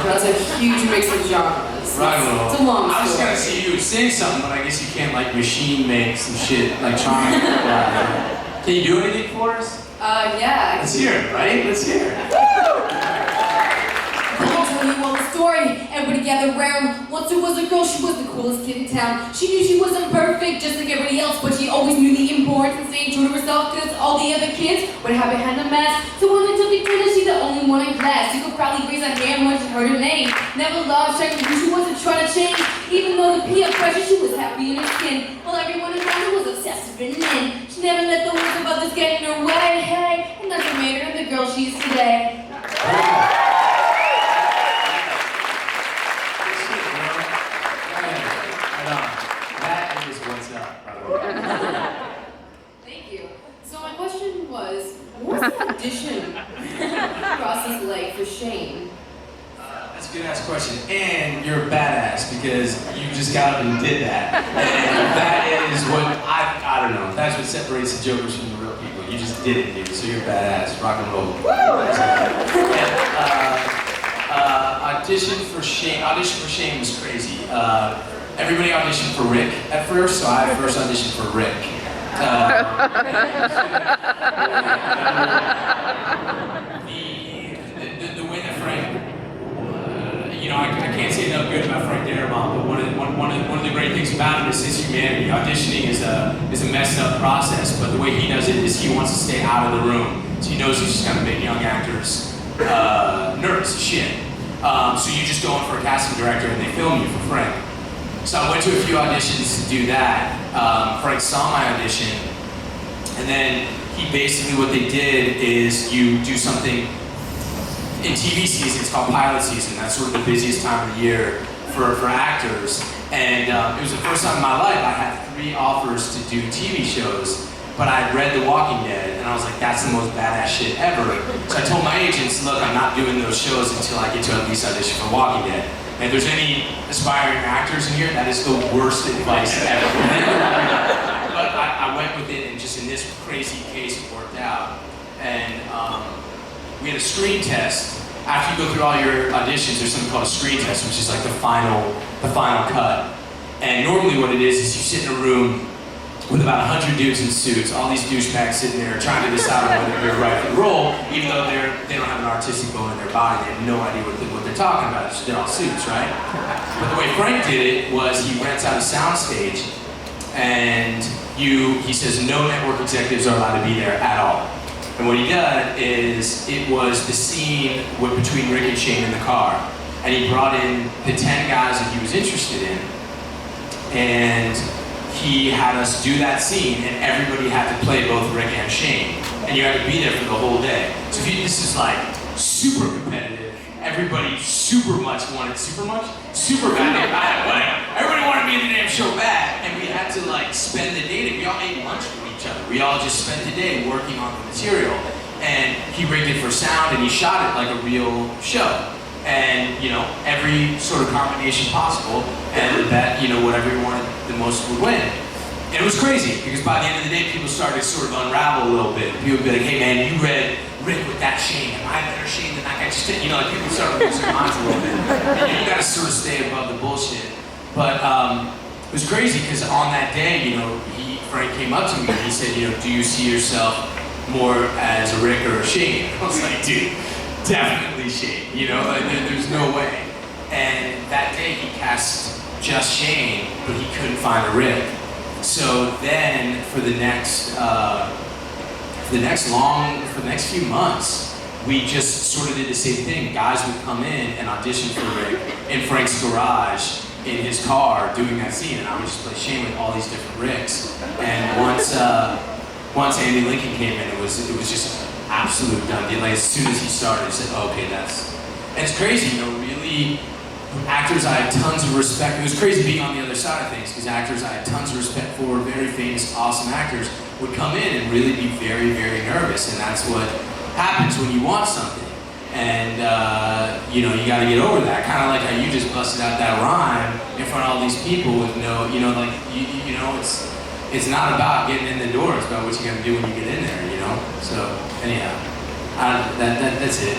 genre. It's a huge mix of genres. Rock and roll. It's a long I was story. gonna see you sing something, but I guess you can't like machine make some shit electronic. Can you do anything for us? Yeah. Let's hear it, right? Let's hear it. I'll tell you all the story. Everybody gathered around. Once there was a girl, she was the coolest kid in town. She knew she wasn't perfect, just like everybody else, but she always knew the importance and staying true to herself, because all the other kids would have behind the mask. So when they took it to she's the only one in class. You could probably raise a hand when she heard her name. Never loved, trying to do, she wasn't trying to change. Even though the peer pressure, she was happy in her skin. While everyone around her was obsessed with fitting in. She never let the words of others get in her way. Hey, and that's what made her the girl she is today. Thank you. So my question was, what's the audition process like for Shane? That's a good ass question. And you're a badass because you just got up and did that. And that is what, I don't know, that's what separates the jokers from the real people. You just did it, dude. So you're a badass. Rock and roll. Audition for Shane was crazy. Everybody auditioned for Rick at first, so I first auditioned for Rick. The way that Frank, you know, I can't say enough good about Frank Darabont, but one of the great things about him is his humanity. Auditioning is a messed up process, but the way he does it is he wants to stay out of the room. So he knows he's just gonna make young actors nervous as shit. So you just go in for a casting director and they film you for Frank. So I went to a few auditions to do that. Frank saw my audition, and then he basically, what they did is you do something in TV season, it's called pilot season. That's sort of the busiest time of the year for actors. And it was the first time in my life I had 3 offers to do TV shows, but I had read The Walking Dead, and I was like, that's the most badass shit ever. So I told my agents, look, I'm not doing those shows until I get to at least audition for Walking Dead. And if there's any aspiring actors in here, that is the worst advice ever. But I went with it, and just in this crazy case, it worked out. And we had a screen test. After you go through all your auditions, there's something called a screen test, which is like the final cut. And normally what it is you sit in a room with about 100 dudes in suits, all these douchebags sitting there trying to decide whether they're right for the role, even though they don't have an artistic bone in their body, they have no idea what they're talking about. They're all suits, right? But the way Frank did it was he rents out a soundstage, and he says no network executives are allowed to be there at all. And what he did is, it was the scene between Rick and Shane in the car, and he brought in the 10 guys that he was interested in, and he had us do that scene, and everybody had to play both Rick and Shane, and you had to be there for the whole day. So this is like super competitive. Everybody super bad. Everybody wanted to be in the damn show bad, and we had to like spend the day. We all ate lunch with each other. We all just spent the day working on the material, and he rigged it for sound, and he shot it like a real show. And, you know, every sort of combination possible, and that, you know, whatever you wanted the most would win. And it was crazy, because by the end of the day, people started to sort of unravel a little bit. People would be like, hey man, you read Rick with that Shane, am I better Shane than that guy? Just, you know, like people started losing their minds a little bit. And you gotta sort of stay above the bullshit. But it was crazy, because on that day, you know, Frank came up to me and he said, you know, do you see yourself more as a Rick or a Shane? I was like, dude, definitely Shane, you know, like, there's no way. And that day he cast just Shane, but he couldn't find a Rick. So then for the next few months, we just sort of did the same thing. Guys would come in and audition for Rick in Frank's garage in his car doing that scene, and I would just play Shane with all these different Ricks. And once Andy Lincoln came in, it was just absolute done deal. Like as soon as he started, he said, oh, okay, and it's crazy, you know, really, actors I had tons of respect. It was crazy being on the other side of things, because actors I had tons of respect for, very famous, awesome actors, would come in and really be very, very nervous, and that's what happens when you want something. And, you know, you gotta get over that. Kind of like how you just busted out that rhyme in front of all these people with no, you know, like, you know, it's not about getting in the door, it's about what you're gonna do when you get in there, you know? So, anyhow, that's it.